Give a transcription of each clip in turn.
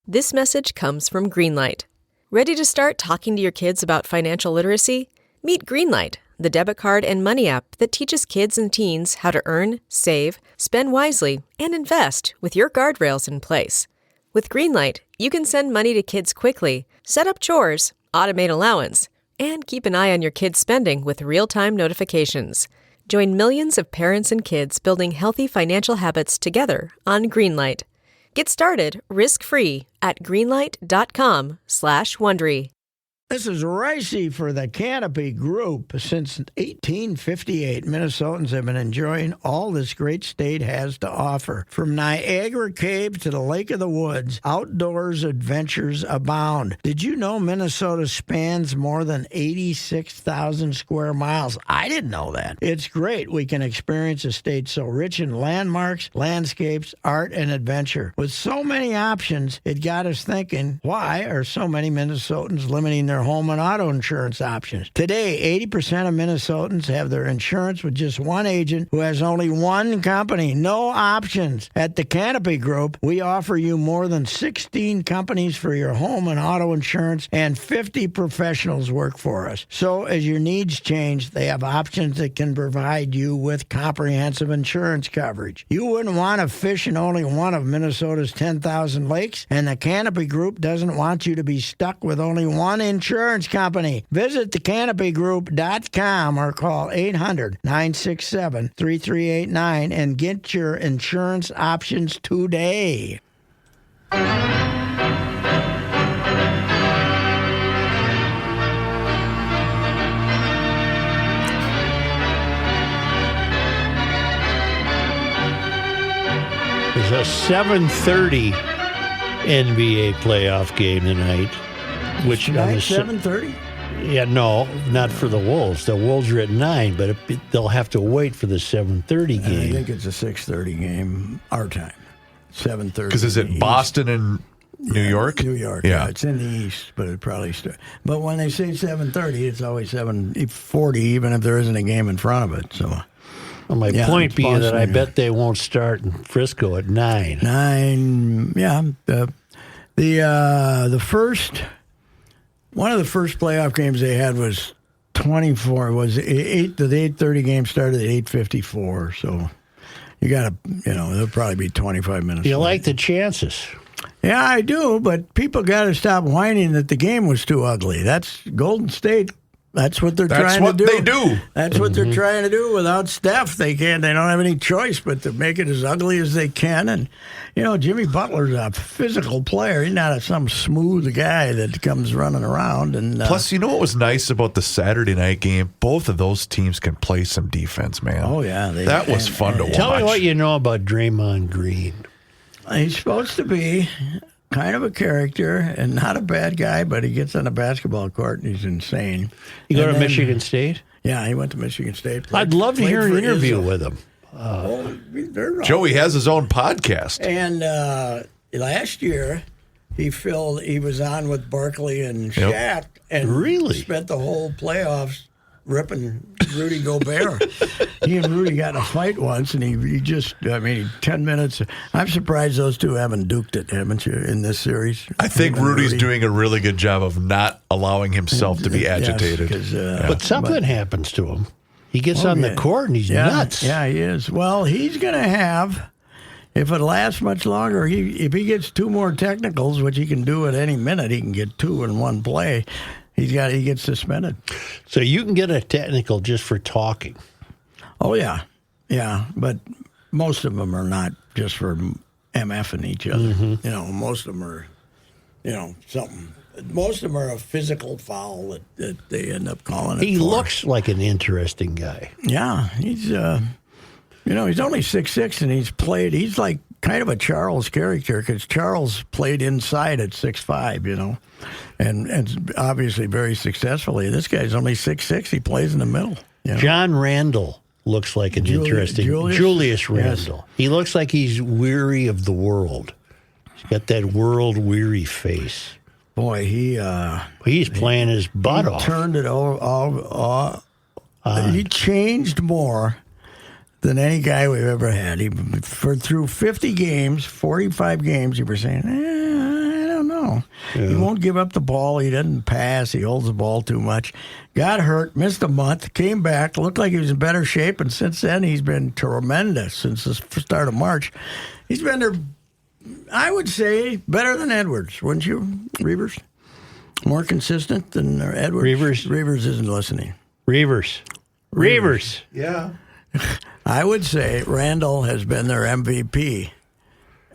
This message comes from Greenlight. Ready to start talking to your kids about financial literacy? Meet Greenlight, the debit card and money app that teaches kids and teens how to earn, save, spend wisely, and invest with your guardrails in place. With Greenlight, you can send money to kids quickly, set up chores, automate allowance, and keep an eye on your kids' spending with real-time notifications. Join millions of parents and kids building healthy financial habits together on Greenlight. Get started risk-free at greenlight.com/Wondery. This is Reusse for the Canopy Group. Since 1858, Minnesotans have been enjoying all this great state has to offer. From Niagara Cave to the Lake of the Woods, outdoors adventures abound. Did you know Minnesota spans more than 86,000 square miles? I didn't know that. It's great we can experience a state so rich in landmarks, landscapes, art, and adventure. With so many options, it got us thinking, why are so many Minnesotans limiting their home and auto insurance options? Today, 80% of Minnesotans have their insurance with just one agent who has only one company. No options. At the Canopy Group, we offer you more than 16 companies for your home and auto insurance, and 50 professionals work for us. So as your needs change, they have options that can provide you with comprehensive insurance coverage. You wouldn't want to fish in only one of Minnesota's 10,000 lakes, and the Canopy Group doesn't want you to be stuck with only one insurance company. Visit thecanopygroup.com or call 800-967-3389 and get your insurance options today. There's a 7:30 NBA playoff game tonight. Which tonight, 7:30? Yeah, no, not for the Wolves. The Wolves are at 9, but they'll have to wait for the 7:30 game. I think it's a 6:30 game, our time. 7:30. Because is it Boston and New York? New York. Yeah, it's in the East, but it probably starts. But when they say 7:30, it's always 7:40, even if there isn't a game in front of it. So. Well, my point being that I bet they won't start in Frisco at 9. 9, yeah. The first. One of the first playoff games they had was 24. Was 8? The 8:30 game started at 8:54. So you got to, there'll probably be 25 minutes. You like the chances? Yeah, I do. But people got to stop whining that the game was too ugly. That's Golden State. That's what they're trying to do. That's what they do. That's what they're trying to do. Without Steph, they can't. They don't have any choice but to make it as ugly as they can. And Jimmy Butler's a physical player. He's not some smooth guy that comes running around. And plus, what was nice about the Saturday night game? Both of those teams can play some defense, man. Oh yeah, that was fun to watch. Tell me what you know about Draymond Green. He's supposed to be kind of a character and not a bad guy, but he gets on a basketball court and he's insane. You go to Michigan State? Yeah, he went to Michigan State. I'd love to hear an interview with him. Joey has his own podcast. And last year, he was on with Barkley and Shaq and really spent the whole playoffs ripping Rudy Gobert. He and Rudy got in a fight once, and he just, 10 minutes. I'm surprised those two haven't duked it, haven't you, in this series? I think Rudy's doing a really good job of not allowing himself to be agitated. Yes, but something happens to him. He gets on the court, and he's nuts. Yeah, he is. Well, he's going to have, if it lasts much longer, if he gets 2 more technicals, which he can do at any minute, he can get 2 in one play. He gets suspended. So you can get a technical just for talking. Oh yeah, but most of them are not just for MFing each other. Mm-hmm. Most of them are, something. Most of them are a physical foul that they end up calling it. He for. Looks like an interesting guy. Yeah, he's he's only 6'6", and he's like kind of a Charles character because Charles played inside at 6'5", and obviously very successfully. This guy's only 6'6". He plays in the middle. John Randall looks like an interesting Julius Randall. Yes. He looks like he's weary of the world. He's got that world-weary face. Boy, he's playing his butt off. Turned it all. He changed more than any guy we've ever had. Through 50 games, 45 games, you were saying, I know. He won't give up the ball. He doesn't pass. He holds the ball too much. Got hurt, missed a month, came back, looked like he was in better shape, and since then he's been tremendous since the start of March. He's been there, I would say, better than Edwards, wouldn't you, Reavers? More consistent than Edwards? Reavers isn't listening. Reavers. Yeah. I would say Randall has been their MVP.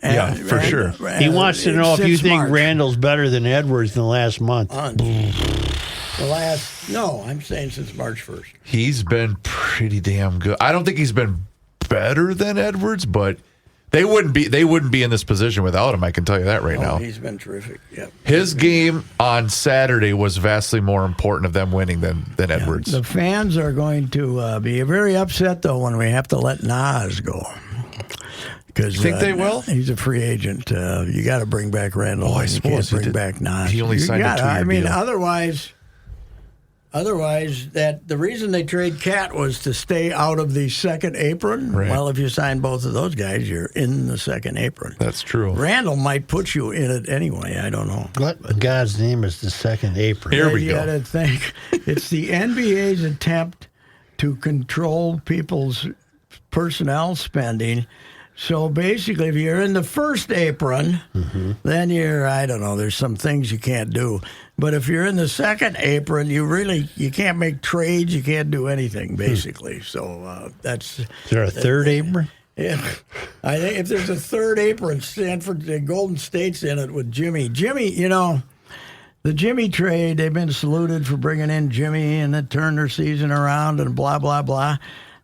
Yeah, for sure. He wants to know if you think March. Randall's better than Edwards in the last month. No, I'm saying since March 1st. He's been pretty damn good. I don't think he's been better than Edwards, but they wouldn't be in this position without him. I can tell you that right now. He's been terrific. Yep. His game on Saturday was vastly more important of them winning than Edwards. The fans are going to be very upset, though, when we have to let Nas go. Think they will? He's a free agent. You got to bring back Randall. I you suppose can't bring back Nas. He only signed a 2-year deal. Otherwise, that the reason they trade Cat was to stay out of the second apron. Right. Well, if you sign both of those guys, you're in the second apron. That's true. Randall might put you in it anyway. I don't know. What in God's name is the second apron? Here we You go. got to think. It's the NBA's attempt to control people's personnel spending. So basically, if you're in the first apron, then there's some things you can't do. But if you're in the second apron, you can't make trades, you can't do anything, basically. So that's... Is there a third apron? Yeah. I think if there's a third apron, Stanford, Golden State's in it with Jimmy. Jimmy, the Jimmy trade, they've been saluted for bringing in Jimmy and that turned their season around and blah, blah, blah.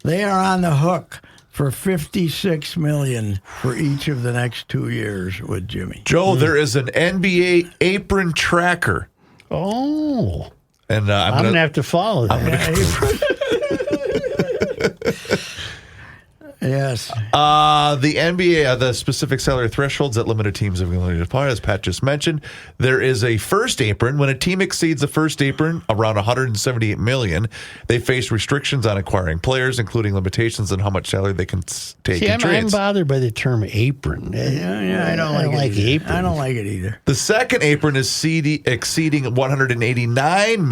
They are on the hook for $56 million for each of the next 2 years with Jimmy. Joe, there is an NBA apron tracker. Oh. And I'm going to have to follow that. Yes. The NBA, the specific salary thresholds that limited teams have ability to apply, as Pat just mentioned. There is a first apron. When a team exceeds the first apron, around $178 million, they face restrictions on acquiring players, including limitations on how much salary they can take in I'm trades. bothered by the term apron. Yeah, I don't like it apron. I don't like it either. The second apron is exceeding $189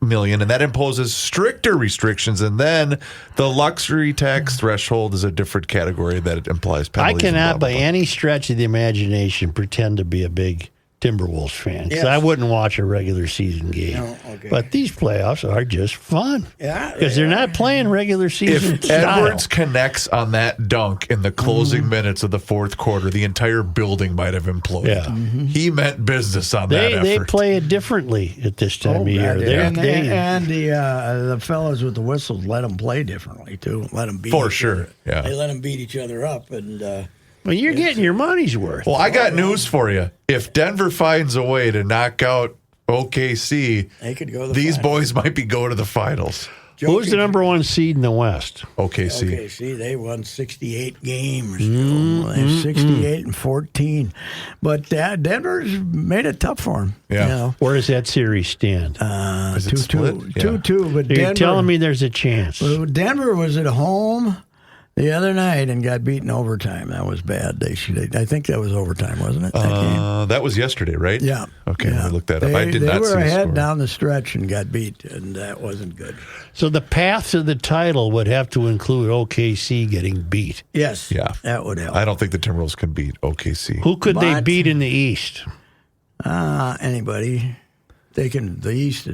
million, and that imposes stricter restrictions. And then the luxury tax threshold is a different category that it implies I penalties. cannot, by any stretch of the imagination, pretend to be a big Timberwolves fan. Because Yes. I wouldn't watch a regular season game. No, okay. But these playoffs are just fun. Yeah, Because they're not playing regular season If style. Edwards connects on that dunk in the closing minutes of the fourth quarter, the entire building might have imploded. Yeah. He meant business on that effort. They play it differently at this time of year. God, They're- and the fellas with the whistles let them play differently too. Let them beat For each sure, other. yeah. They let them beat each other up, and well, you're getting your money's worth. Well, I got news for you. If Denver finds a way to knock out OKC, they could go. To the these finals. boys might be going to the finals. Who's the number one seed in the West? OKC. Okay, see, they won 68 games. They're 68 and 14. But Denver's made it tough for them. Yeah. Where does that series stand? Is it split? 2-2. But You're telling me there's a chance. Denver was at home the other night and got beaten overtime. That was bad. I think that was overtime, wasn't it? That game? That was yesterday, right? Yeah. Okay, yeah. let me look that up. I did they not were see the ahead score. down the stretch and got beat, and that wasn't good. So the path to the title would have to include OKC getting beat. Yes. Yeah. That would help. I don't think the Timberwolves can beat OKC. Who could they But- beat in the East? Anybody. They can. The East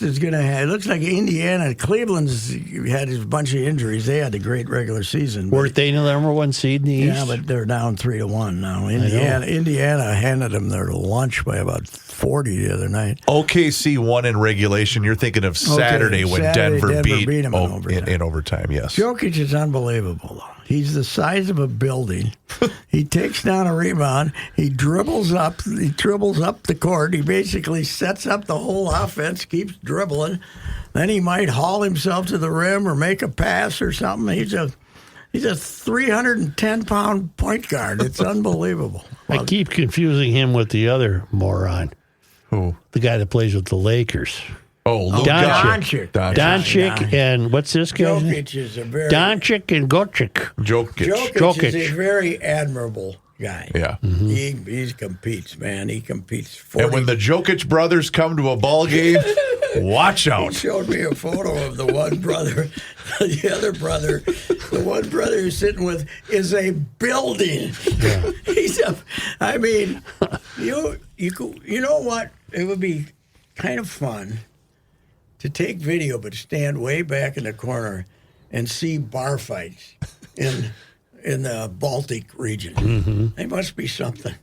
is going to have. It looks like Indiana. Cleveland's had a bunch of injuries. They had a great regular season. but- Weren't they the number one seed in the East? yeah, but they're down 3-1 now. know. Indiana handed them their lunch by about 40 the other night. OKC won in regulation. You're thinking of Saturday when Saturday, Denver beat them in overtime. in overtime, yes. Jokic is unbelievable, though. He's the size of a building. He takes down a rebound. He dribbles up. He dribbles up the court. He basically sets up the whole offense, keeps dribbling. Then he might haul himself to the rim or make a pass or something. He's a 310-pound point guard. It's unbelievable. I keep confusing him with the other moron, Who? the guy that plays with the Lakers. Oh, Luka. Doncic. Doncic and what's this guy's name? Jokic is a very Doncic and Gocic. Jokic. Jokic is a very admirable guy. Yeah. He competes, man. He competes. 40. And when the Jokic brothers come to a ball game, watch He out. showed me a photo of the one brother. The one brother he's sitting with is a building. Yeah. I mean, you know what? It would be kind of fun to take video, but stand way back in the corner and see bar fights in the Baltic region. They must be something.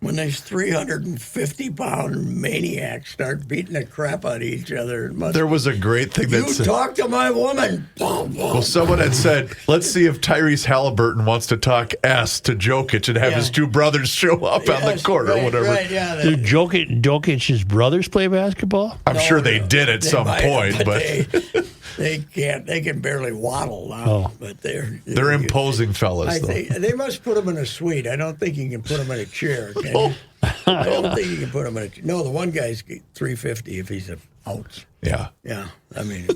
When these 350-pound maniacs start beating the crap out of each other. There was a great thing that You said, talk to my woman. well, someone had said, let's see if Tyrese Halliburton wants to talk S to Jokic and have his two brothers show up on the court or whatever. Right, yeah, Do Jokic's brothers play basketball? I'm sure they did at some point, but they can't. They can barely waddle now. Oh. But they're imposing fellas. I though. think they must put them in a suite. I don't think you can put them in a chair. Can you? I don't think you can put them in a chair. No, the one guy's 350 if he's an ounce. Yeah. Yeah, I mean,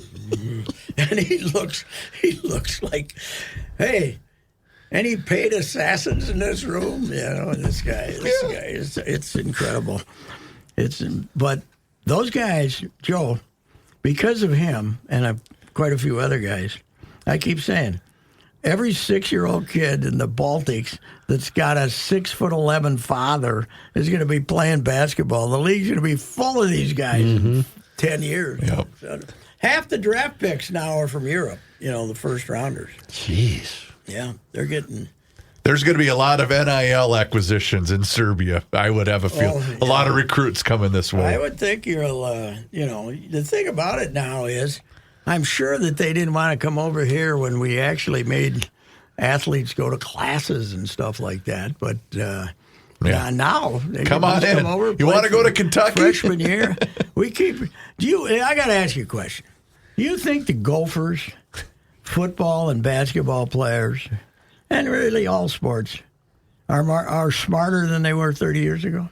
and he looks like, hey, any paid assassins in this room? You know, this guy is, it's incredible. But those guys, Joe, because of him and quite a few other guys, I keep saying, every 6-year-old kid in the Baltics that's got a 6'11" father is going to be playing basketball. The league's going to be full of these guys in 10 years. Yep. So, half the draft picks now are from Europe, the first rounders. Jeez. Yeah, they're getting... There's going to be a lot of NIL acquisitions in Serbia. I would have a feel. A lot of recruits coming this way. I would think the thing about it now is, I'm sure that they didn't want to come over here when we actually made athletes go to classes and stuff like that. But now they Come on in. come over. You want to go to Kentucky? Freshman year, I got to ask you a question. Do you think the Gophers, football and basketball players, and really all sports, are smarter than they were 30 years ago?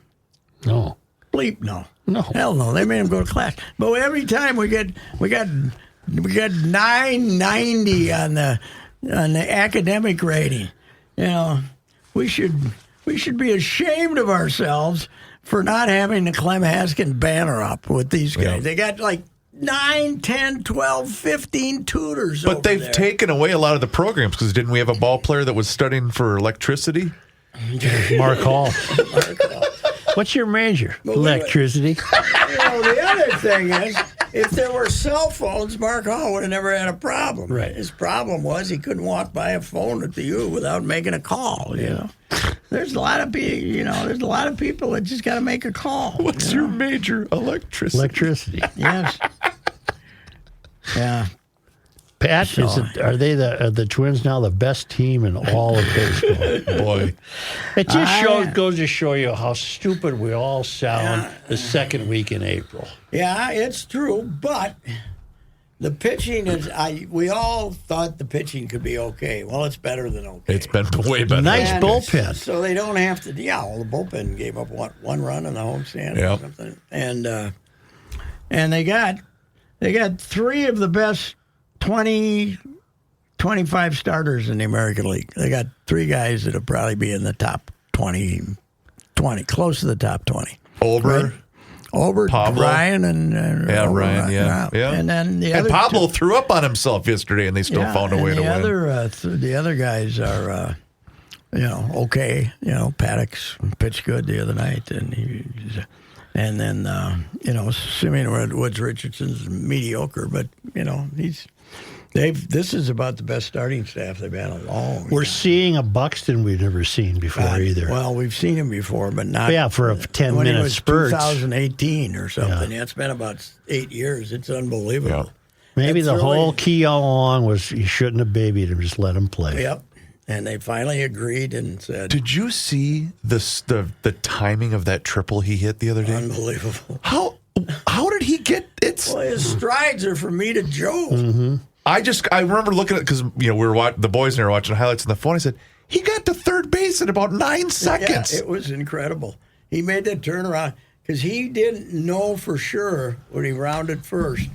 No. Bleep, no. No. Hell no. They made them go to class. But every time we got 990 on the academic rating. We should be ashamed of ourselves for not having the Clem Haskin banner up with these guys. Yeah. They got like 9, 10, 12, 15 tutors. But they've taken away a lot of the programs because didn't we have a ball player that was studying for electricity? Mark Hall. What's your major? Electricity. The other thing is, if there were cell phones, Mark Hall would have never had a problem. Right. His problem was he couldn't walk by a phone at the U without making a call. There's a lot of people. There's a lot of people that just got to make a call. What's your major? Electricity. Electricity. Yes. Yeah. Pat, are the Twins now the best team in all of baseball? Boy. It just goes to show you how stupid we all sound the second week in April. Yeah, it's true, but the pitching is. We all thought the pitching could be okay. Well, it's better than okay. It's been way better. Nice bullpen. So they don't have to. Yeah, well, the bullpen gave up one run in the homestand or something, and they got 3 of the best 20, 25 starters in the American League. They got 3 guys that'll probably be in the top 20, close to the top 20. Ober, Pablo. Ryan, and Ryan, yeah. And then the other Pablo threw up on himself yesterday, and they still found a way to win. The other guys are, okay. Paddock's pitched good the other night, and then Simeon Woods Richardson's mediocre, but this is about the best starting staff they've had in a long. We're seeing a Buxton we've never seen before either. Well, we've seen him before, but not. Yeah, for a 10-minute spurt. 2018 or something. Yeah. It's been about 8 years. It's unbelievable. Yeah. Maybe the whole key all along was you shouldn't have babied him, just let him play. Yep. And they finally agreed and said, Did you see the timing of that triple he hit the other day? Unbelievable. How did he get it? Well, his strides are from me to Joe. Mm-hmm. I remember looking at it because we were the boys and I were watching highlights on the phone. I said he got to third base in about 9 seconds. Yeah, it was incredible. He made that turnaround because he didn't know for sure when he rounded first,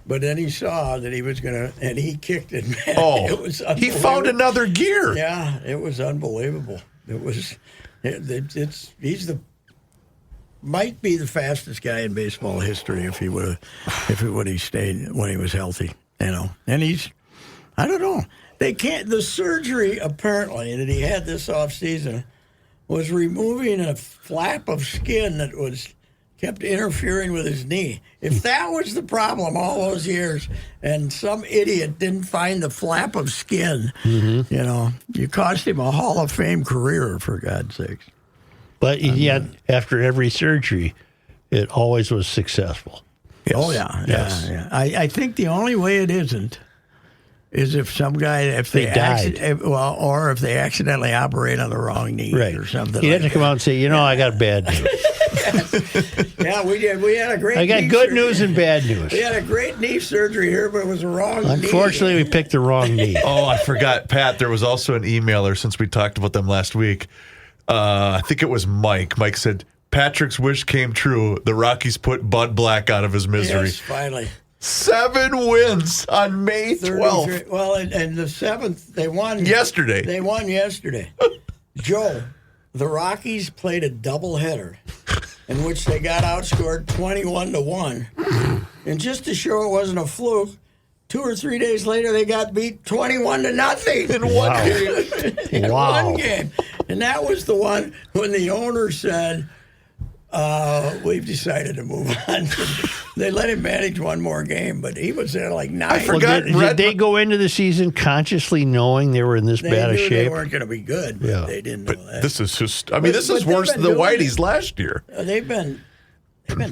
but then he saw that he was gonna, and he kicked it. Man, Oh, it was he found another gear. Yeah, it was unbelievable. It was Might be the fastest guy in baseball history if he would have stayed when he was healthy, And I don't know. They can't. The surgery apparently that he had this offseason was removing a flap of skin that kept interfering with his knee. If that was the problem all those years, and some idiot didn't find the flap of skin, you cost him a Hall of Fame career, for God's sakes. But yet, after every surgery, it always was successful. Yes. Oh, yeah. Yes. Yeah. I think the only way it isn't is if some guy, if they or if they accidentally operate on the wrong knee or something. You have to come out and say, I got bad news. Yeah, we did. We had a great. I got good news and bad news. We had a great knee surgery here, but it was the wrong. Unfortunately, we picked the wrong knee. Oh, I forgot, Pat. There was also an emailer since we talked about them last week. I think it was Mike. Mike said, Patrick's wish came true. The Rockies put Bud Black out of his misery. Yes, finally. 7 wins on May 12th. Well, and the 7th, they won. Yesterday. They won yesterday. Joe, the Rockies played a doubleheader in which they got outscored 21-1. And just to show it wasn't a fluke, 2 or 3 days later, they got beat 21-0 in one game. In one game. And that was the one when the owner said, we've decided to move on. They let him manage one more game, but he was there like 9. I forgot. Did they go into the season consciously knowing they were in this bad a shape? They know going to be good, but they didn't know that. This is just, this is worse than the Whiteys last year. They've been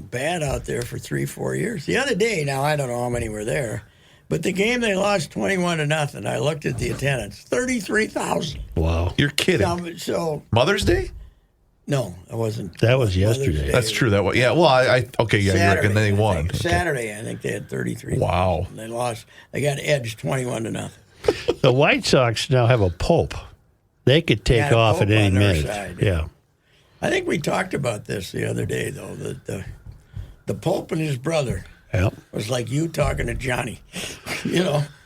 bad out there for 3-4 years. The other day, now I don't know how many were there, but the game they lost 21-0. I looked at the attendance, 33,000. Wow, you're kidding. So Mother's Day? No, it wasn't. That was yesterday. That's true. That was Well, you reckon they won? Saturday, I think they had 33. Wow. And they lost. They got edged 21-0. The White Sox now have a pope. They could take off at any minute. Yeah. I think we talked about this the other day, though. The Pope and his brother was like you talking to Johnny.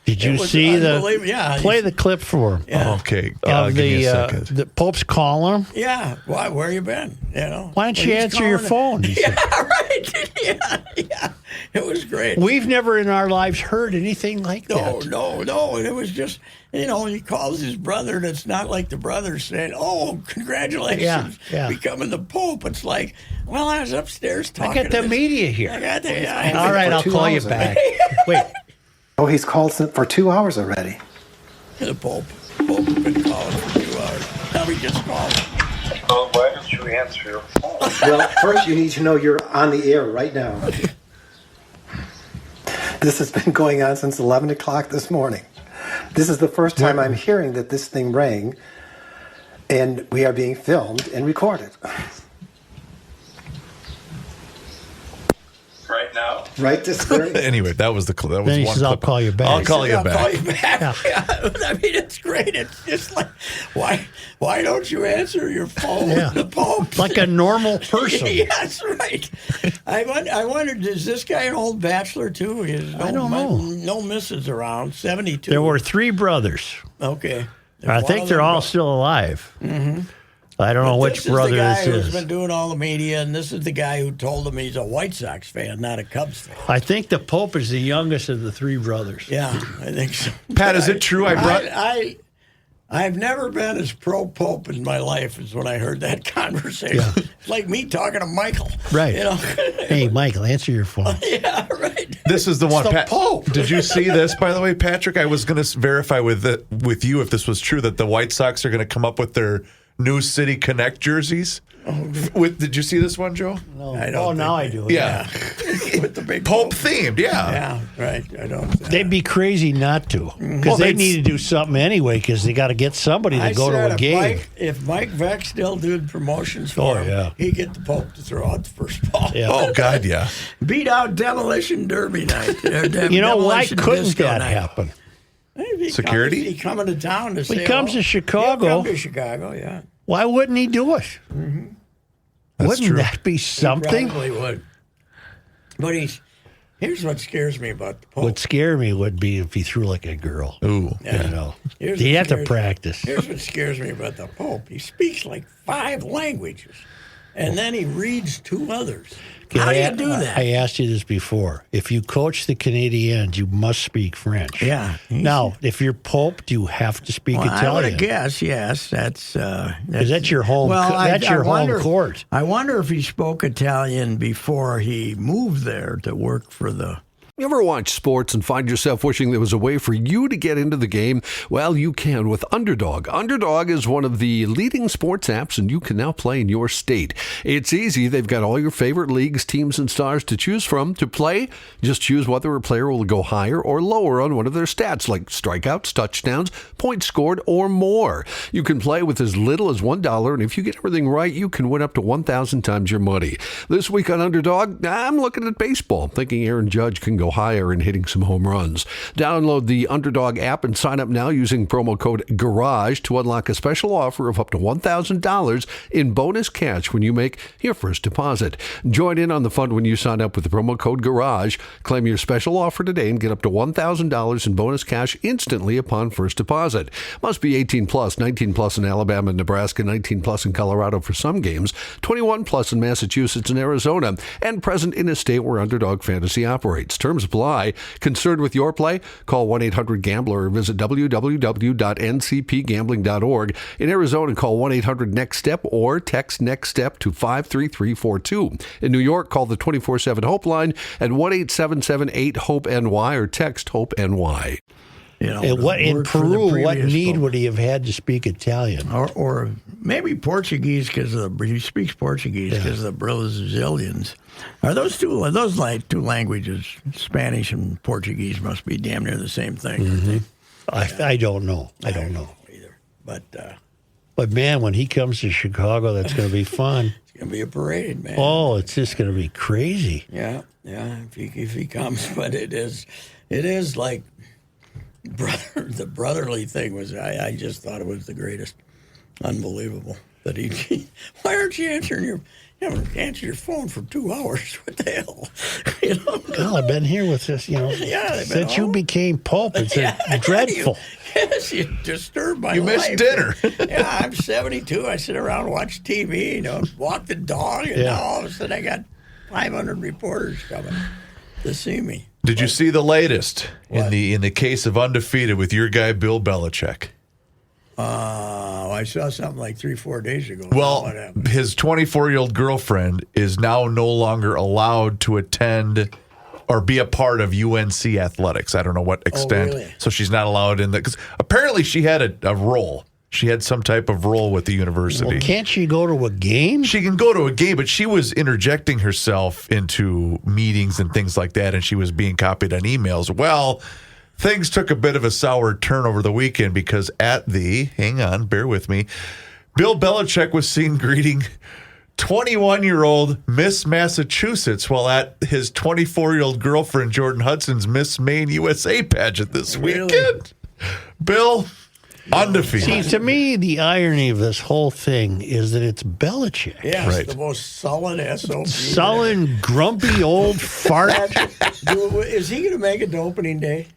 Did you see play the clip for him? Yeah. Okay. Give me a second. The Pope's calling him? Yeah. Why? Where you been? Why don't you answer your phone? Yeah, right. Yeah. It was great. We've never in our lives heard anything like that. No. And it was just, he calls his brother, and it's not like the brother saying, "Oh, congratulations, becoming the Pope." It's like, well, I was upstairs talking. I got the media here. All right, I'll call you back. Wait. Oh, he's called for 2 hours already. The Pope has been calling for 2 hours. Now he just called. Well, why don't you answer your phone? Well, first you need to know you're on the air right now. This has been going on since 11 o'clock this morning. This is the first time I'm hearing that this thing rang, and we are being filmed and recorded. Right now? Right this very Anyway, that was the clip. That was then he one says, clip. I'll call you back. I'll call you back. I'll call you back. Yeah. I mean, it's great. It's just like, why don't you answer your phone? Yeah. The Pope. Like a normal person. Yes, right. I wondered, is this guy an old bachelor, too? I don't know. No misses around, 72. There were 3 brothers. Okay. I think they're all still alive. Mm-hmm. I don't know which brother this is. This is the guy who's been doing all the media, and this is the guy who told him he's a White Sox fan, not a Cubs fan. I think the Pope is the youngest of the 3 brothers. Yeah, I think so. Pat, is it true? I've never been as pro-Pope in my life as when I heard that conversation. Yeah. It's like me talking to Michael. Right. Hey, Michael, answer your phone. Yeah, right. This is the one. It's the Pope. Did you see this, by the way, Patrick? I was going to verify with you if this was true, that the White Sox are going to come up with their New City Connect jerseys. Did you see this one, Joe? No. I do. Yeah. With the big Pope themed, Yeah, right. I don't. They'd be crazy not to, because they need to do something anyway, because they got to get somebody to go to a game. If Mike Veck still did promotions for him, he'd get the Pope to throw out the first ball. Yeah. Oh, God, yeah. Beat out Demolition Derby night. Why couldn't that happen? Security? He coming to town to say, he comes to Chicago. He'll come to Chicago, yeah. Why wouldn't he do it? Mm-hmm. Wouldn't that be something? He probably would. But Here's what scares me about the Pope. What scare me would be if he threw like a girl. Ooh. You know. Here's You what have to scares- practice. Here's what scares me about the Pope. He speaks like 5 languages, and then he reads 2 others. How do you do that? I asked you this before. If you coach the Canadiens, you must speak French. Yeah. Now, if you're Pope, do you have to speak I would Italian? guess, yes. That's your home. That's your home court. I wonder if he spoke Italian before he moved there to work for the. You ever watch sports and find yourself wishing there was a way for you to get into the game? Well, you can with Underdog. Underdog is one of the leading sports apps, and you can now play in your state. It's easy. They've got all your favorite leagues, teams, and stars to choose from. To play, just choose whether a player will go higher or lower on one of their stats, like strikeouts, touchdowns, points scored, or more. You can play with as little as $1, and if you get everything right, you can win up to 1,000 times your money. This week on Underdog, I'm looking at baseball, thinking Aaron Judge can go higher in hitting some home runs. Download the Underdog app and sign up now using promo code GARAGE to unlock a special offer of up to $1,000 in bonus cash when you make your first deposit. Join in on the fun when you sign up with the promo code GARAGE. Claim your special offer today and get up to $1,000 in bonus cash instantly upon first deposit. Must be 18 plus, 19 plus in Alabama and Nebraska, 19 plus in Colorado for some games, 21 plus in Massachusetts and Arizona, and present in a state where Underdog Fantasy operates. Terms apply. Concerned with your play? Call 1-800-GAMBLER or visit www.ncpgambling.org. In Arizona, call 1-800-NEXT-STEP or text NEXT STEP to 53342. In New York, call the 24/7 Hope line at 1-877-8-HOPE-NY or text HOPE-NY. You know, And what in work for the Peru? What previous need Pope. would he have had to speak Italian? Or maybe Portuguese because he speaks Portuguese because of the Brazilians. Are those two languages, Spanish and Portuguese, must be damn near the same thing? Mm-hmm. I don't know. I don't know either. But man, when he comes to Chicago, that's going to be fun. It's gonna be a parade, man. Oh, it's just going to be crazy. Yeah. If he comes, but it is like the brotherly thing was. I just thought it was the greatest, unbelievable that he. Why aren't you answering your? You haven't answered your phone for 2 hours. What the hell? You know? Well, I've been here with this, since you became Pope. It's dreadful. Yes, you disturb my You life. missed dinner. Yeah, I'm 72. I sit around and watch TV, walk the dog, and now all of a sudden I got 500 reporters coming to see me. Did you see the latest in the case of undefeated with your guy Bill Belichick? I saw something like 3-4 days ago. Well, What happened? his 24-year-old girlfriend is now no longer allowed to attend or be a part of UNC athletics. I don't know what extent. Really? So she's not allowed in because apparently she had a role. She had some type of role with the university. Well, can't she go to a game? She can go to a game, but she was interjecting herself into meetings and things like that, and she was being copied on emails. Well, things took a bit of a sour turn over the weekend because hang on, bear with me, Bill Belichick was seen greeting 21-year-old Miss Massachusetts while at his 24-year-old girlfriend Jordan Hudson's Miss Maine USA pageant this weekend. Bill, undefeated. See, to me, the irony of this whole thing is that it's Belichick. Yes, Right. the most sullen SOB. Sullen, grumpy old fart. Is he going to make it to opening day?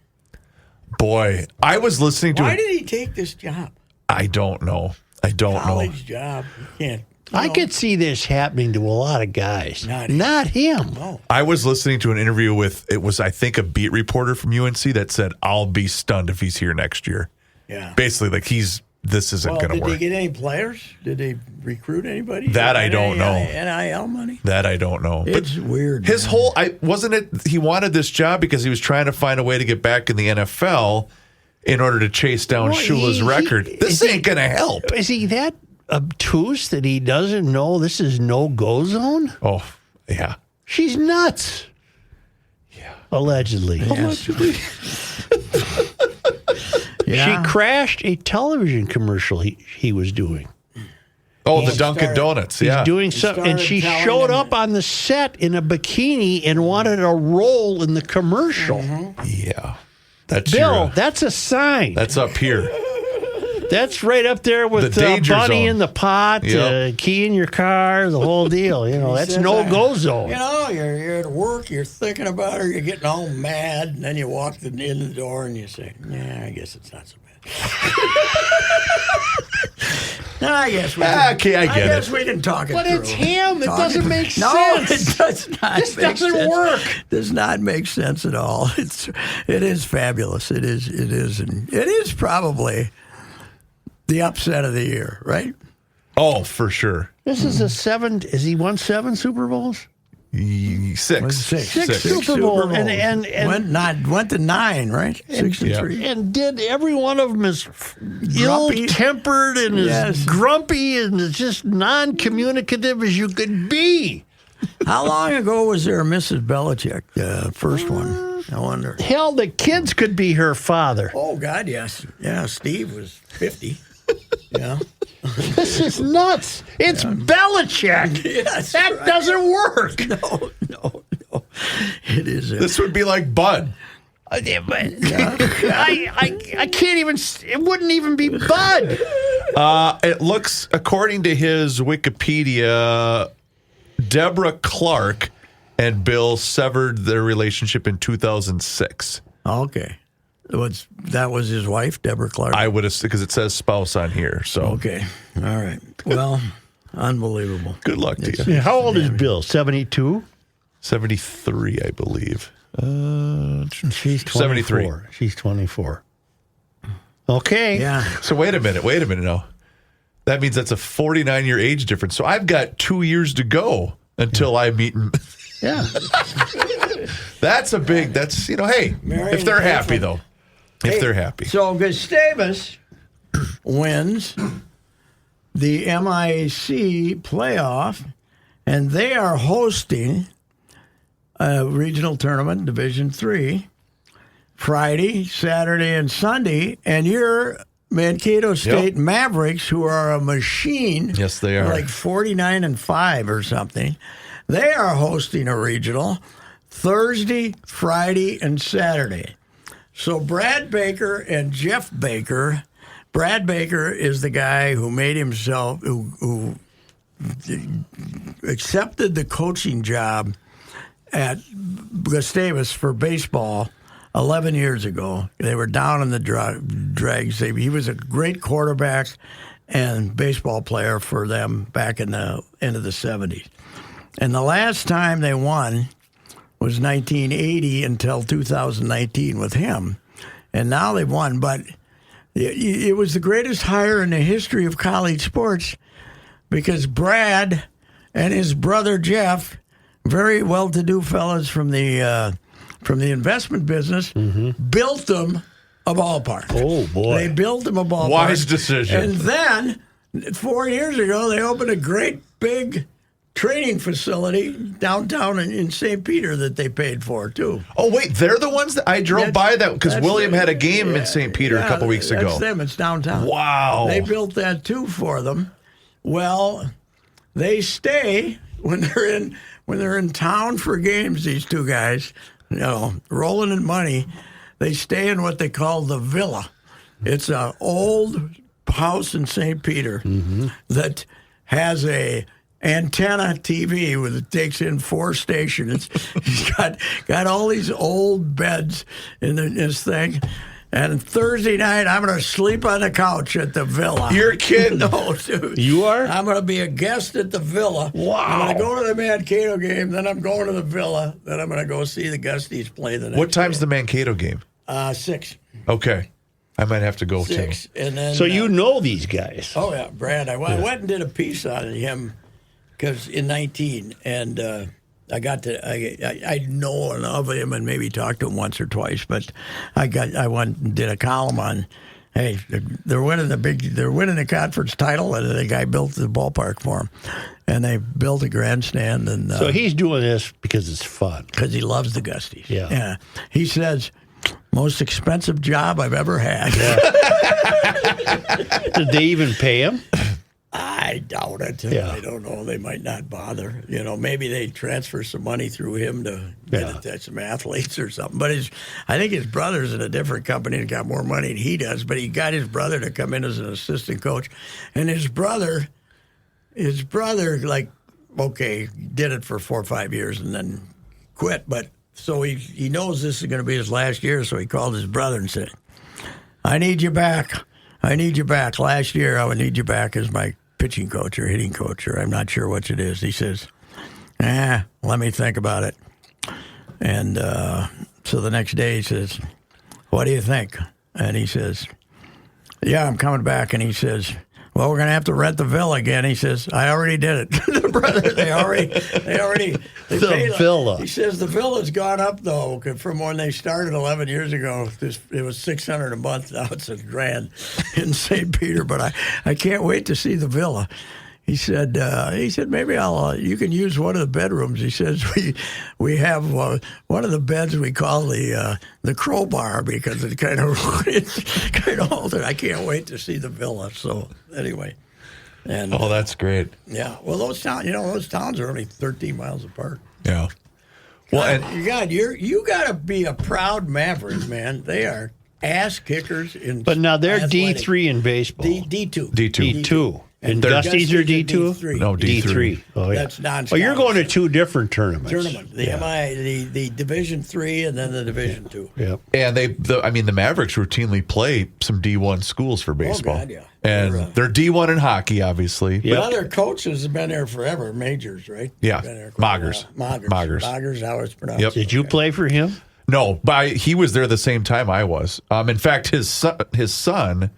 Boy, I was listening to Why it. did he take this job? I don't know. College job. You can't. I could see this happening to a lot of guys. Not him. No. I was listening to an interview with, it was, I think, a beat reporter from UNC that said, I'll be stunned if he's here next year. Yeah. Basically, like this isn't going to Did work. they get any players? Did they recruit anybody? That I don't know. NIL money? That I don't know. It's weird. His man. whole, wasn't it, he wanted this job because he was trying to find a way to get back in the NFL in order to chase down Well, Shula's record. This ain't going to help. Is he that obtuse that he doesn't know this is no-go zone? Oh, yeah. She's nuts. Yeah. Allegedly. Yeah. She crashed a television commercial he was doing. Oh, the Dunkin' Donuts. He's Yeah. doing something, and started she telling showed him- up on the set in a bikini and wanted a role in the commercial. Mm-hmm. Yeah. That's Bill, your, that's a sign. that's up here. That's right up there with The danger Bunny zone. in the pot, Yep. key in your car, the whole deal. You know, that's no-go zone. You know, you're at work, you're thinking about her, you're getting all mad, and then you walk in the door and you say, "Yeah, I guess it's not so bad." No, I guess we can, Okay, I get guess it. we can talk it But through. it's him. It doesn't make sense. No, it does not. This make doesn't sense. work. Does not make sense at all. It is fabulous. It is, and it is probably the upset of the year, right? Oh, for sure. This is a 7. Has he won 7 Super Bowls? Six. Six Super Bowl, and went to 9, right? 63. And did every one of them is Grumpy. ill-tempered and Yes. as grumpy and as just non-communicative as you could be. How long ago was there a Mrs. Belichick, the first one? I wonder. Hell, the kids could be her father. Oh, God, yes. Yeah, Steve was 50. Yeah. This is nuts. It's Belichick. Yes, that right. doesn't work. No. It is. This would be like Bud. I can't even. It wouldn't even be Bud. It looks, according to his Wikipedia, Deborah Clark and Bill severed their relationship in 2006. Okay. That was his wife, Deborah Clark? I would have, because it says spouse on here. So Okay. All right. Well, unbelievable. good luck to you. Yeah, how old is Bill? 72? 73, I believe. She's 24. 73. She's 24. Okay. Yeah. So wait a minute now. That means that's a 49-year age difference. So I've got 2 years to go until I meet him. Yeah. That's, hey, Marrying if they're the happy, faithful. though. If they're happy. So Gustavus wins the MIC playoff, and they are hosting a regional tournament, Division III, Friday, Saturday, and Sunday. And your Mankato State Mavericks, who are a machine, Yes, they are. like 49-5 or something, they are hosting a regional Thursday, Friday, and Saturday. So Brad Baker and Jeff Baker. Brad Baker is the guy who made himself, who accepted the coaching job at Gustavus for baseball 11 years ago. They were down in the dregs. He was a great quarterback and baseball player for them back in the end of the 70s. And the last time they won was 1980 until 2019 with him. And now they've won. But it was the greatest hire in the history of college sports because Brad and his brother Jeff, very well-to-do fellas from the investment business, built them a ballpark. Oh, boy. They built them a ballpark. Wise decision. And then 4 years ago, they opened a great big training facility downtown in St. Peter that they paid for, too. Oh, wait, they're the ones that I drove by that because William had a game in St. Peter a couple weeks ago. That's them. It's downtown. Wow. They built that, too, for them. Well, they stay when they're in town for games, these two guys, rolling in money. They stay in what they call the Villa. It's an old house in St. Peter that has a antenna TV that takes in 4 stations. It's got all these old beds in this thing. And Thursday night, I'm going to sleep on the couch at the Villa. You're kidding. No, dude. You are? I'm going to be a guest at the Villa. Wow. I'm going to go to the Mankato game, then I'm going to the Villa, then I'm going to go see the Gusties play the next What time's the Mankato game? 6. Okay. I might have to go, 6. And then, So you know these guys. Oh, yeah, Brad. I went and did a piece on him because in 19, and I know of him and maybe talked to him once or twice, but I went and did a column on, hey, they're winning the conference title, and the guy built the ballpark for them, and they built a grandstand, and So he's doing this because it's fun. because he loves the Gusties. Yeah. He says, most expensive job I've ever had. Did they even pay him? I doubt it. Yeah. I don't know. They might not bother. Maybe they transfer some money through him to get it to some athletes or something. But I think his brother's in a different company and got more money than he does. But he got his brother to come in as an assistant coach. And his brother, did it for 4 or 5 years and then quit. But so he knows this is going to be his last year. So he called his brother and said, I need you back. I need you back. Last year, I would need you back as my pitching coach or hitting coach, or I'm not sure which it is. He says, let me think about it. And so the next day he says, what do you think? And he says, yeah, I'm coming back. And he says, well, we're going to have to rent the villa again. He says, I already did it. The brother, they paid villa. He says the villa's gone up, though, from when they started 11 years ago. It was $600 a month. Now it's $1,000 in St. Peter. But I can't wait to see the villa. He said maybe you can use one of the bedrooms. He says we have one of the beds we call the crowbar because it's kind of altered. I can't wait to see the villa. So anyway, and that's great. Yeah, well those towns are only 13 miles apart. Yeah. Well, you got to be a proud Maverick, man. They are ass kickers in. But now they're athletic. D3 in baseball. D2. D2. And Dusty's are D2? D3. No, D3. Oh, yeah. That's non-scholarship. Well, you're going to 2 different tournaments. The Division III and then the Division II. Yep. And the Mavericks routinely play some D1 schools for baseball. Oh, God, yeah. And they're D1 in hockey, obviously. Yep. But other coaches have been there forever, majors, right? Yeah. Been there Moggers. Moggers, how it's pronounced. Yep. Did you play for him? No, but he was there the same time I was. In fact, his son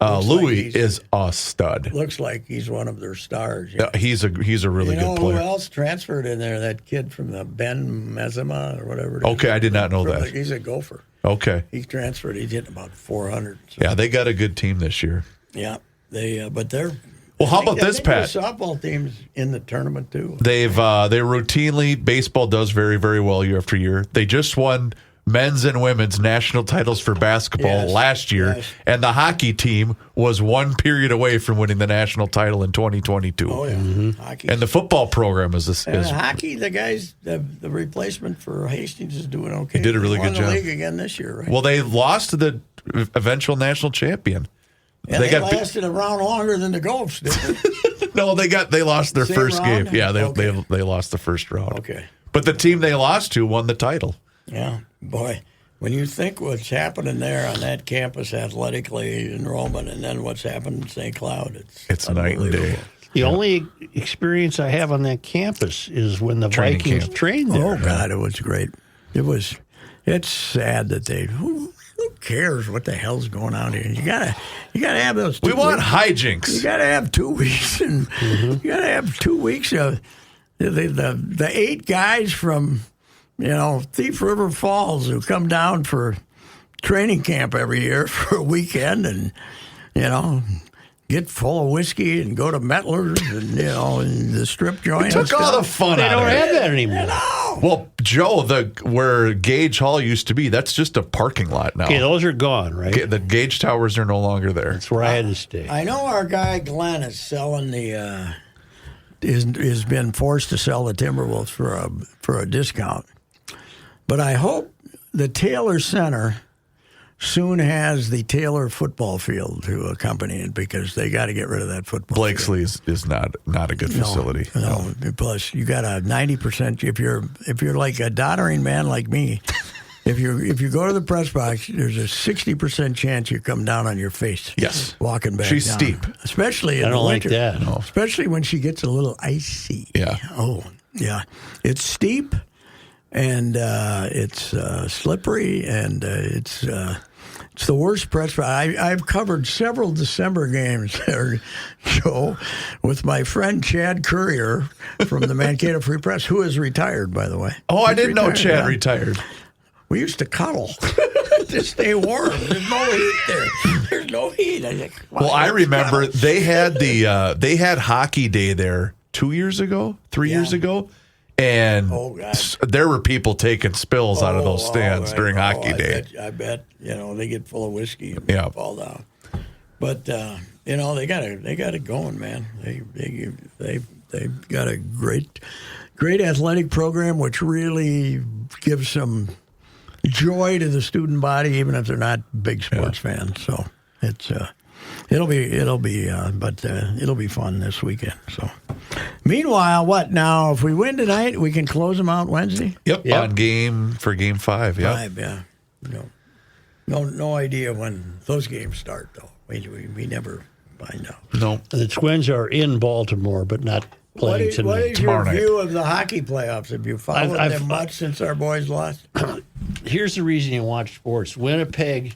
Louis is a stud. Looks like he's one of their stars. Yeah. He's a really good player. Who else transferred in there? That kid from the Ben Mezima or whatever. Okay, I did not know that. He's a gopher. Okay. He transferred. He's hitting about 400. So. Yeah, they got a good team this year. Yeah, but they're. Well, how about this, Pat? The softball team's in the tournament too. They routinely, baseball does very, very well year after year. They just won men's and women's national titles for basketball last year, and the hockey team was 1 period away from winning the national title in 2022. Oh yeah, hockey. And the football program is hockey. The guys, the replacement for Hastings is doing okay. He did a really Won good job. The league again this year, right? Well, they lost to the eventual national champion. Yeah, they lasted a round longer than the Gophers did. No, they lost their Same first round? game. Yeah, they lost the first round. Okay, but the team they lost to won the title. Yeah, boy. When you think what's happening there on that campus athletically, enrollment, and then what's happened in St. Cloud, it's night and day. The only experience I have on that campus is when the Vikings trained there. Oh God, it was great. It's sad that who cares what the hell's going on here? You gotta have those. We want hijinks. You gotta have 2 weeks, and you gotta have 2 weeks of the 8 guys from. Thief River Falls who come down for training camp every year for a weekend and, get full of whiskey and go to Mettler's and, and the strip joint. It took all the fun out of it. They don't have that anymore. Well, Joe, where Gage Hall used to be, that's just a parking lot now. Okay, those are gone, right? The Gage Towers are no longer there. That's where I had to stay. I know our guy Glenn is selling has been forced to sell the Timberwolves for a discount. But I hope the Taylor Center soon has the Taylor football field to accompany it because they got to get rid of that football Blakesley is not a good facility. No. Plus, you got a 90%. If you're like a doddering man like me, if you go to the press box, there's a 60% chance you come down on your face. Yes, walking back. She's down. steep, especially in I don't the like winter. that. No. Especially when she gets a little icy. Yeah. Oh, yeah. It's steep. And it's slippery, and it's the worst press. I've covered several December games there, Joe, with my friend Chad Courier from the Mankato Free Press, who is retired, by the way. Oh, I didn't know Chad retired. We used to cuddle to stay warm. There's no heat there. There's no heat. I remember they had hockey day there 2 years ago, 3 years ago. And there were people taking spills out of those stands during hockey day. I bet they get full of whiskey and fall down. But they got it going, man. They've got a great athletic program, which really gives some joy to the student body, even if they're not big sports fans. So it's it'll be fun this weekend. So, meanwhile, what now? If we win tonight, we can close them out Wednesday. Yep. On game 5. Yeah. 5, yeah. No idea when those games start though. We never find out. No. The Twins are in Baltimore, but not playing tonight. What is your view of the hockey playoffs? Have you followed them much since our boys lost? Here's the reason you watch sports. Winnipeg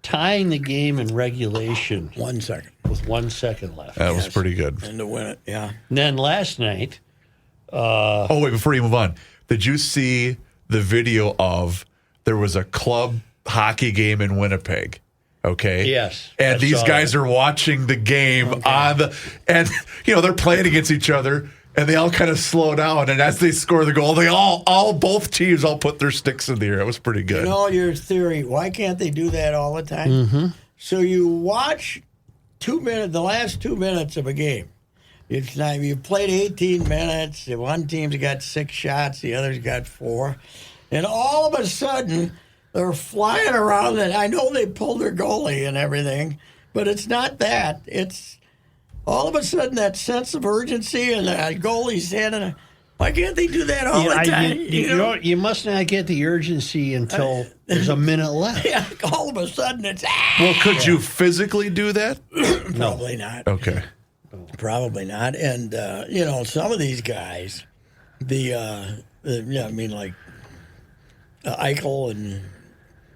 tying the game in regulation. 1 second. With 1 second left. That was pretty good. And to win it, yeah. And then last night. Wait, before you move on, did you see the video of there was a club hockey game in Winnipeg? Okay. Yes. And these guys are watching the game and they're playing against each other, and they all kind of slow down. And as they score the goal, they both teams put their sticks in the air. It was pretty good. Your theory. Why can't they do that all the time? Mm-hmm. So you watch the last 2 minutes of a game. It's not, you played 18 minutes. One team's got 6 shots, the other's got 4, and all of a sudden, they're flying around, and I know they pulled their goalie and everything, but it's not that. It's all of a sudden that sense of urgency and the goalie's head. Why can't they do that all the time? You must not get the urgency until there's a minute left. Yeah, all of a sudden it's... Well, could you physically do that? Probably not. Okay. Probably not. And, some of these guys, like Eichel and...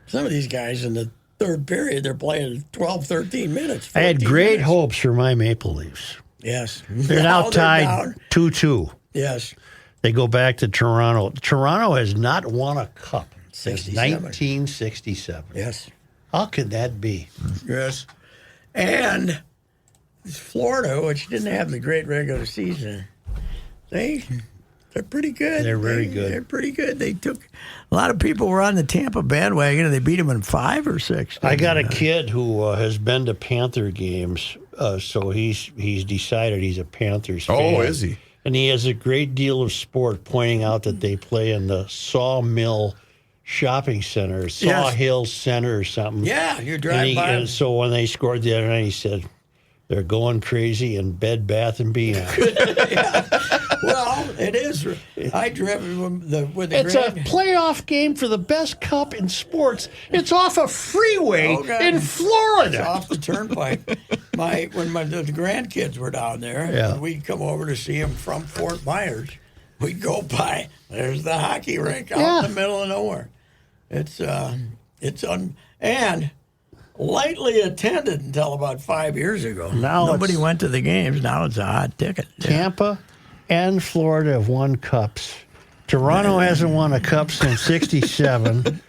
Some of these guys in the third period, they're playing 12, 13 minutes. I had great hopes for my Maple Leafs. Yes. They're now tied 2-2. Yes. They go back to Toronto. Toronto has not won a cup since 67. 1967. Yes. How could that be? Yes. And Florida, which didn't have the great regular season, they're pretty good. They're very good. They're pretty good. They took a lot of people were on the Tampa bandwagon, and they beat them in 5 or 6. I got a kid who has been to Panther games, so he's decided he's a Panthers fan. Oh, is he? And he has a great deal of sport, pointing out that they play in the Sawmill Shopping Center, Sawhill Center or something. Yeah, you drive by. And so when they scored the other night, he said, they're going crazy in Bed Bath & Beyond. Well, it is. I driven with the It's a playoff game for the best cup in sports. It's off a freeway in Florida. It's off the turnpike. When the grandkids were down there, we'd come over to see them from Fort Myers. We'd go by. There's the hockey rink out in the middle of nowhere. And lightly attended until about 5 years ago. Now nobody went to the games. Now it's a hot ticket. Tampa and Florida have won cups. Toronto hasn't won a cup since '67.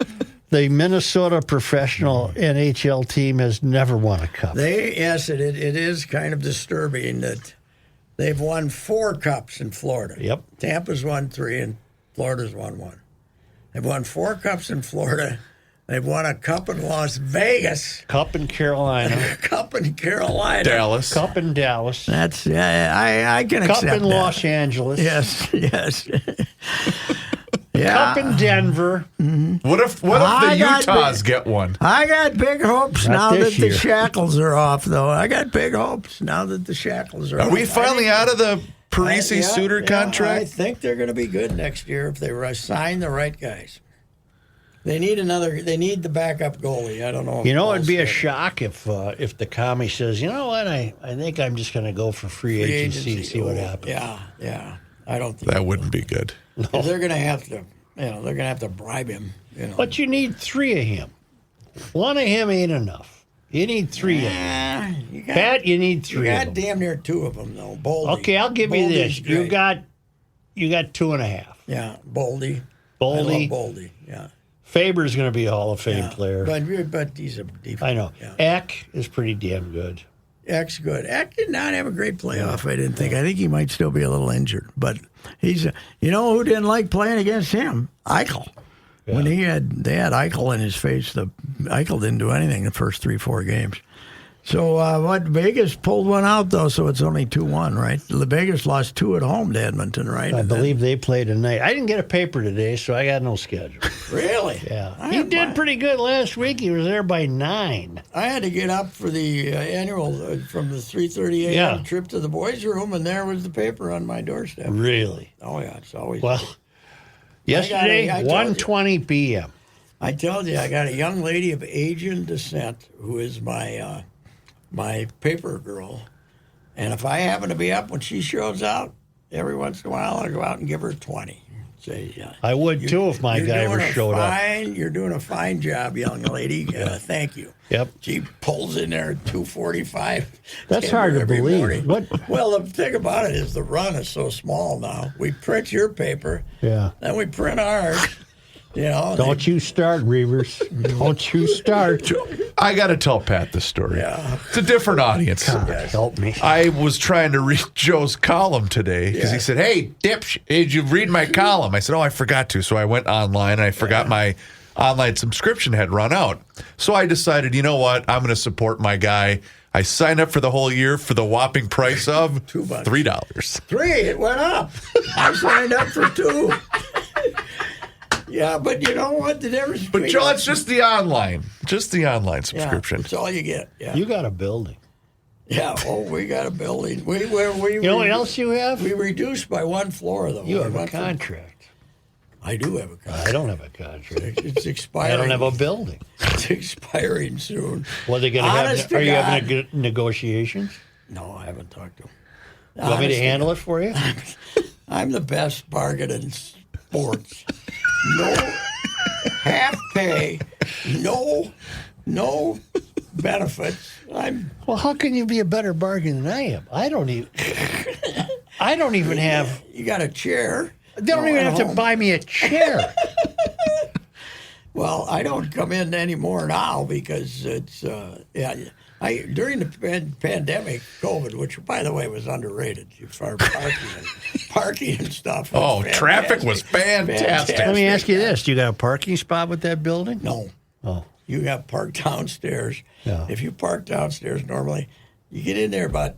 The Minnesota professional NHL team has never won a cup. It is kind of disturbing that they've won 4 cups in Florida. Yep. Tampa's won 3 and Florida's won 1. They've won 4 cups in Florida. They've won a cup in Las Vegas. Cup in Carolina. Cup in Carolina. Dallas. Cup in Dallas. That's I can accept that. Cup in Los Angeles. Yes. Yeah. Cup in Denver. Mm-hmm. What if the Utahs get one? I got big hopes Not now that this year. the shackles are off, though. I got big hopes now that the shackles are off. Are we finally out of the Parisi-Suter contract? I think they're going to be good next year if they sign the right guys. They need the backup goalie. I don't know. It'd be a shock if the commie says, you know what, I think I'm just going to go for free agency and see what happens. Yeah. I don't think that wouldn't be good. No. They're going to have to, they're going to have to bribe him. But you need 3 of him. 1 of him ain't enough. You need 3 of him. Pat, you need 3 You of got them. damn near 2 of them, though. Boldy. Okay, I'll give you this. Boldy's You great. got 2.5. Yeah, Boldy. Boldy. I love Boldy, yeah. Faber's going to be a Hall of Fame player. But he's a defense. I know. Yeah. Eck is pretty damn good. Eck's good. Eck did not have a great playoff, I didn't think. I think he might still be a little injured. But he's, who didn't like playing against him? Eichel. Yeah. When they had Eichel in his face, Eichel didn't do anything the first 3-4 games. So what? Vegas pulled one out though, so it's only 2-1, right? The Vegas lost 2 at home to Edmonton, right? I believe they play tonight. I didn't get a paper today, so I got no schedule. Really? Yeah, he did pretty good last week. He was there by 9. I had to get up for the annual from the 3:30 a.m. trip to the boys' room, and there was the paper on my doorstep. Really? Oh yeah, it's always yesterday, I 1:20 p.m. I told you I got a young lady of Asian descent who is my paper girl, and if I happen to be up when she shows out, every once in a while I'll go out and give her 20. Say, I would too if my guy ever showed up. You're doing a fine job, young lady. Thank you. Yep. She pulls in there at 2:45. That's hard to believe. Morning. What? Well, the thing about it is the run is so small now. We print your paper, Yeah. then we print ours. Don't you start, Reavers. Don't you start. I got to tell Pat this story. Yeah. It's a different audience. God, help me. I was trying to read Joe's column today because he said, "Hey, did you read my column?" I said, "Oh, I forgot to." So I went online and I forgot my online subscription had run out. So I decided, you know what? I'm going to support my guy. I signed up for the whole year for the whopping price of $2. $3. 3, it went up. I signed up for 2. Yeah, but you know what? The difference. But Joe, it's just the online subscription. That's all you get. Yeah. You got a building. Yeah. Oh, we got a building. We You know what else you have? We reduced by 1 floor though. You have a contract. I do have a contract. I don't have a contract. It's expiring. I don't have a building. It's expiring soon. What are they going to have? Honest to Are you God. having negotiations? No, I haven't talked to him. You want me to handle it for you? I'm the best bargain in sports. No half pay, no benefits. Well, how can you be a better bargain than I am? I don't even have. You got a chair. They don't even have to buy me a chair. Well, I don't come in anymore now because it's during the pandemic, COVID, which by the way was underrated for parking and stuff. Oh, traffic was fantastic. Let me ask you this: do you got a parking spot with that building? No. Oh. You got parked downstairs. Yeah. If you park downstairs normally, you get in there about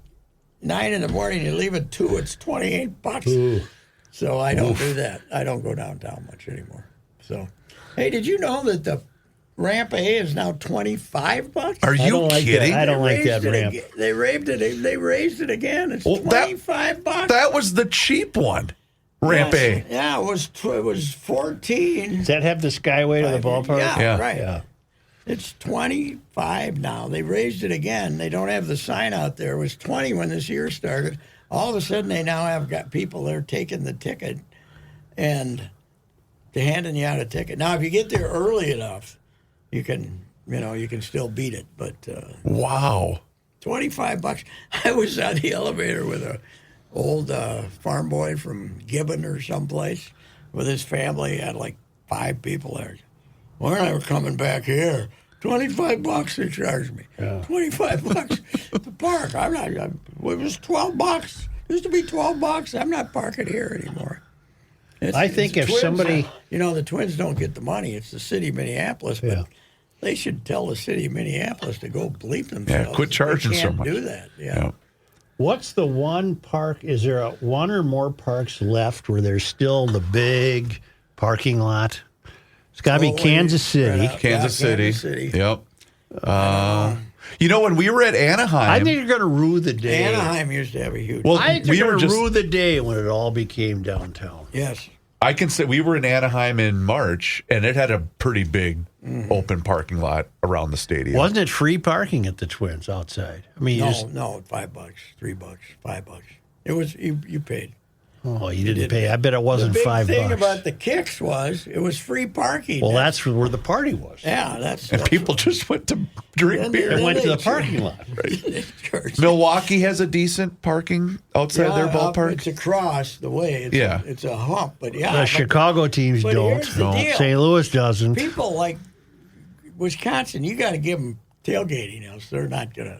9 in the morning, you leave at 2, it's $28. Ooh. So I don't do that. I don't go downtown much anymore. So, hey, did you know that the ramp A is now $25? Are you kidding? I don't like that ramp. They raised it again. It's $25. That was the cheap one. Ramp A. Yeah, it was 14. Does that have the skyway to the ballpark? Yeah, right. Yeah. It's 25 now. They raised it again. They don't have the sign out there. It was 20 when this year started. All of a sudden, they now have got people there taking the ticket and they're handing you out a ticket. Now, if you get there early enough, you can still beat it. But wow, $25. I was on the elevator with a old farm boy from Gibbon or someplace with his family. He had like 5 people there. We're never coming back here. $25 they charged me. Yeah. $25 at the park. It was $12. It used to be $12. I'm not parking here anymore. I think if somebody, the Twins don't get the money. It's the city of Minneapolis, but they should tell the city of Minneapolis to go bleep themselves. Yeah, quit charging so much. They can't do that. Yeah. what's the one park? Is there one or more parks left where there's still the big parking lot? It's got to be Kansas City. Kansas City. Yep. When we were at Anaheim, I think you're going to rue the day. Anaheim used to have a huge. Well, I think you're going to rue the day when it all became downtown. Yes. I can say we were in Anaheim in March, and it had a pretty big open parking lot around the stadium. Wasn't it free parking at the Twins outside? I mean, no, $5, $3, $5. It was you paid. Oh, you didn't pay. I bet it wasn't $5. The big thing about the Kicks was it was free parking. Well, that's where the party was. Yeah, and people just went to drink beer. And went to the parking lot. Right. Milwaukee has a decent parking outside their ballpark. It's across the way. It's a hump, but The Chicago teams don't. No. St. Louis doesn't. People like Wisconsin, you got to give them tailgating, else they're not going to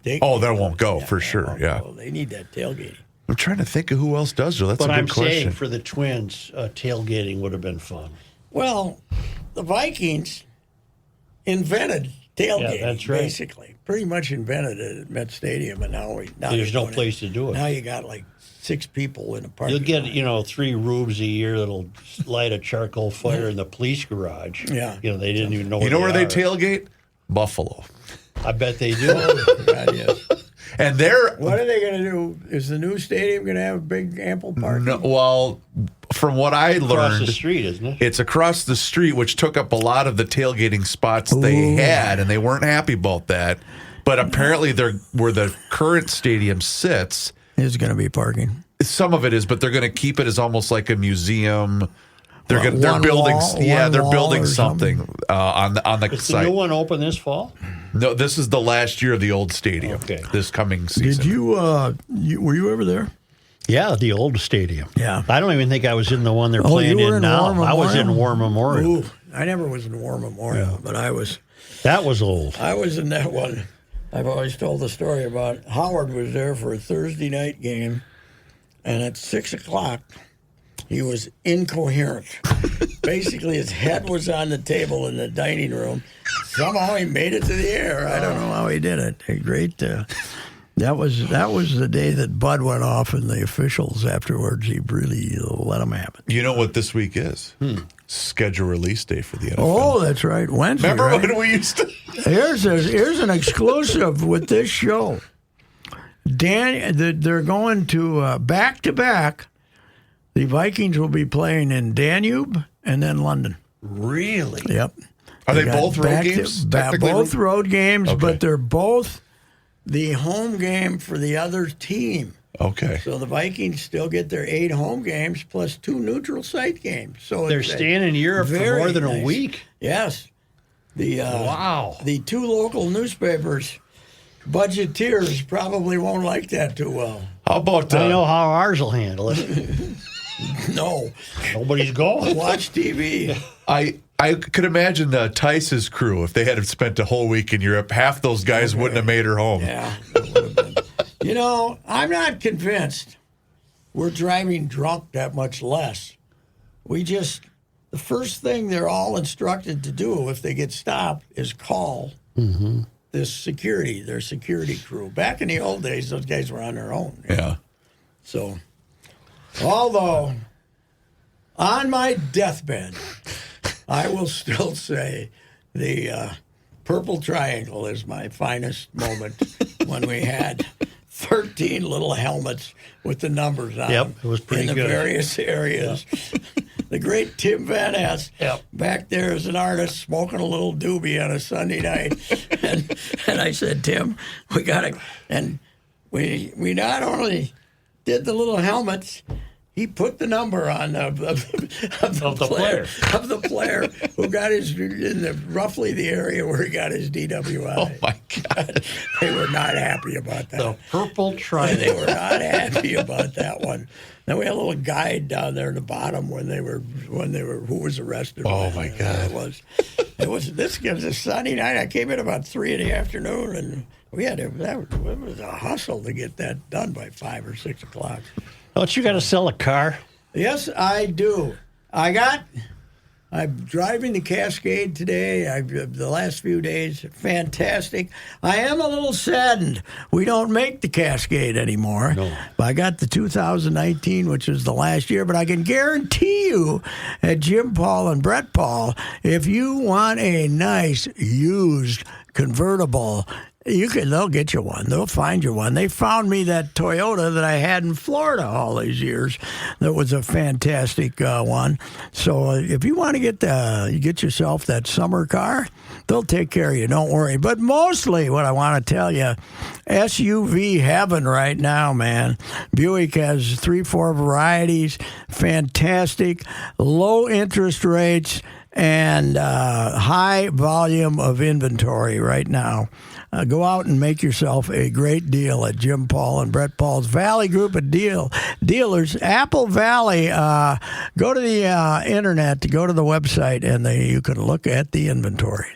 take. Oh, they won't go for sure. Yeah, they need that tailgating. I'm trying to think of who else does, Joe. That's a good question. But I'm saying for the Twins, tailgating would have been fun. Well, the Vikings invented tailgating. Yeah, that's right. Basically, pretty much invented it at Met Stadium, and now There's no place to do it. Now you got like 6 people in a parking You'll get, lot. 3 rubes a year that'll light a charcoal fire in the police garage. Yeah. They didn't even know You know where they are. tailgate? Buffalo. I bet they do. God, yes. And they're What are they going to do? Is the new stadium going to have big, ample parking? no, well, from what I Across learned, the street, isn't it? it's across the street, which took up a lot of the tailgating spots they had, and they weren't happy about that. But apparently, where the current stadium sits, There's going to be parking. some of it is, but they're going to keep it as almost like a museum. They're Well, they're one building, wall- yeah, one they're wall building or something on the Is the site. new one open this fall? No, this is the last year of the old stadium. Okay. This coming season. Did you, were you ever there? Yeah, the old stadium. Yeah. I don't even think I was in the one they're Oh, playing you were in in now. War I was in Memorial? War Memorial. Ooh, I never was in War Memorial, but I was Old. I was in that one. I've always told the story about Howard was there for a Thursday night game, and at 6 o'clock, he was incoherent. Basically, his head was on the table in the dining room. Somehow he made it to the air. I don't know how he did it. A great. That was the day that Bud went off, and the officials afterwards, he really let him have it. You know what this week is? Schedule release day for the NFL. Oh, that's right. Wednesday. Remember right? when we used to? Here's an exclusive with this show. They're going to back to back. The Vikings will be playing in Danube and then London. Really? Yep. Are they got both road games? Technically both road games, Okay. but they're both the home game for the other team. Okay. So the Vikings still get their 8 home games plus 2 neutral site games. So They're it's staying in Europe for very more than nice. a week. Yes. Wow. The 2 local newspapers, budgeteers, probably won't like that too well. How about I know how ours will handle it. No. Nobody's going. Watch TV. I could imagine Tice's crew if they had spent a whole week in Europe. Half those guys wouldn't have made her home. Yeah. It would have been. I'm not convinced we're driving drunk that much less. The first thing they're all instructed to do if they get stopped is call their security crew. Back in the old days, those guys were on their own. Yeah. So, although on my deathbed, I will still say the Purple Triangle is my finest moment when we had 13 little helmets with the numbers on Yep, them it was pretty in the good. various areas. The great Tim Van Ness back there as an artist smoking a little doobie on a Sunday night. and I said, Tim, we got to, and we not only did the little helmets, he put the number on the player who got his in roughly the area where he got his DWI. Oh my God. They were not happy about that. The Purple They Triangle. were not happy about that one. Then we had a little guide down there at the bottom when they were who was arrested. Oh, when, my God. It was this was a Sunday night. I came in about 3 in the afternoon, and it was a hustle to get that done by 5 or 6 o'clock. Don't you got to sell a car? Yes, I do. I'm driving the Cascade today. The last few days, fantastic. I am a little saddened. We don't make the Cascade anymore. No. I got the 2019, which is the last year, but I can guarantee you at Jim Paul and Brett Paul, if you want a nice used convertible, they'll get you one. They'll find you one. They found me that Toyota that I had in Florida all these years. That was a fantastic one. So if you want to get yourself that summer car, they'll take care of you. Don't worry. But mostly what I want to tell you, SUV heaven right now, man. Buick has 3-4 varieties. Fantastic. Low interest rates and high volume of inventory right now. Go out and make yourself a great deal at Jim Paul and Brett Paul's Valley Group of dealers. Apple Valley, go to the internet, go to the website, and you can look at the inventory.